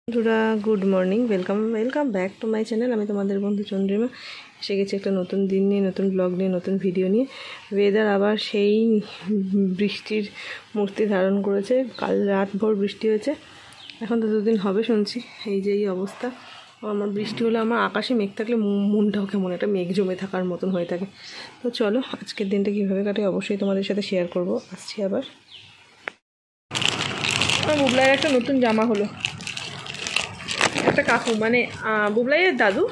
বন্ধুরা good morning, welcome back to my channel. আমি তোমাদের বন্ধু চন্দ্রিমা এসে গেছি একটা নতুন দিন নিয়ে, নতুন ব্লগ নিয়ে, নতুন ভিডিও নিয়ে। ওয়েদার আবার সেই বৃষ্টির মূর্তি ধারণ করেছে। কাল রাত ভোর বৃষ্টি হয়েছে, এখন তো দুদিন হবে শুনছি। এই যে এই অবস্থা, আমার বৃষ্টি হলে আমার আকাশে মেঘ থাকলে মনটাও কেমন একটা মেঘ জমে থাকার মতন হয়ে থাকে। তো চলো আজকের দিনটা কীভাবে কাটে অবশ্যই তোমাদের সাথে শেয়ার করব। আসছি আবার। আমার বুবলাইয়ের একটা নতুন জামা হলো। একটা কাকু মানে বুবলাইয়ের দাদু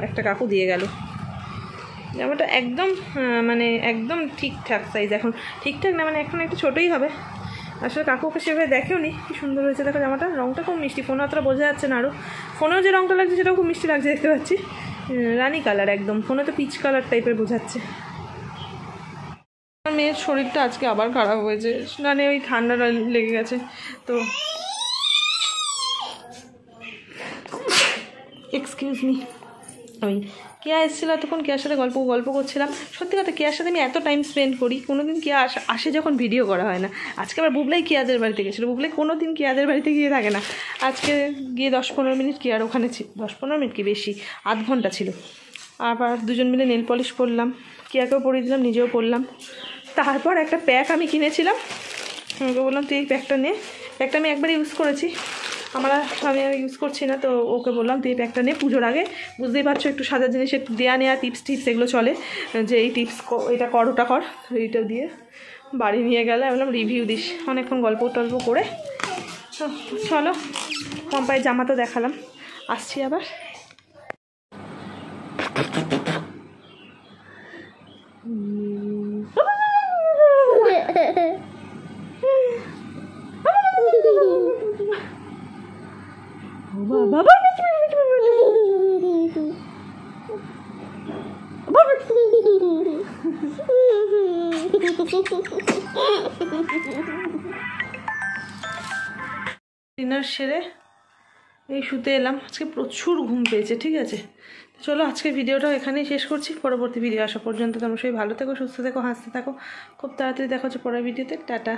একটা কাকু দিয়ে গেল জামাটা। একদম মানে একদম ঠিকঠাক সাইজ, এখন ঠিকঠাক না মানে এখন একটু ছোটোই হবে। আসলে কাকুকে সেভাবে দেখেও নি, কি সুন্দর হয়েছে দেখো জামাটা। রঙটা খুব মিষ্টি, ফোনে অতটা বোঝা যাচ্ছে না, আরও ফোনেও যে রঙটা লাগছে সেটাও খুব মিষ্টি লাগছে, দেখতে পাচ্ছি রানি কালার একদম। ফোনে তো পিচ কালার টাইপের বোঝাচ্ছে। আমার মেয়ের শরীরটা আজকে আবার খারাপ হয়েছে, মানে ওই ঠান্ডাটা লেগে গেছে। তো এক্সকিউজ মি, ওই কেয়া এসেছিল তখন কেয়ার সাথে গল্প করছিলাম। সত্যি কথা, কেয়ার সাথে আমি এত টাইম স্পেন্ড করি, কোনো দিন কেয়া আসে যখন ভিডিও করা হয় না। আজকে আবার বুবলাই কেয়াদের বাড়িতে গেছিলো। বুবলাই কোনো দিন কেয়াদের বাড়িতে গিয়ে থাকে না। আজকে গিয়ে 10-15 মিনিট কেয়ার ওখানে ছিল, 10-15 মিনিট কি বেশি, আধ ঘন্টা ছিল। আবার দুজন মিলে নেল পলিশ পরলাম, কেয়াকেও পরিয়ে দিলাম, নিজেও পরলাম। তারপর একটা প্যাক আমি কিনেছিলাম, ওকে বললাম তুই এই প্যাকটা নে। প্যাকটা আমি একবার ইউজ করেছি, আমি ইউজ করছি না। তো ওকে বললাম তুই এই প্যাকটা নে পুজোর আগে। বুঝতেই পারছো একটু সাজার জিনিস একটু নেওয়া টিপস এগুলো চলে, যে এই টিপস এটা কর ওটা কর। এইটা দিয়ে বাড়ি নিয়ে গেলে আমি বললাম রিভিউ দিস। অনেকক্ষণ গল্প করে চলো, পম্পায়ের জামা তো দেখালাম, আসছি আবার। ডিনার সেরে এই শুতে এলাম। আজকে প্রচুর ঘুম পেয়েছে, ঠিক আছে। চলো আজকের ভিডিওটাও এখানেই শেষ করছি। পরবর্তী ভিডিও আসা পর্যন্ত তোমরা সবাই ভালো থেকো, সুস্থ থেকো, হাসতে থাকো। খুব তাড়াতাড়ি দেখা হচ্ছে পরের ভিডিওতে। টাটা।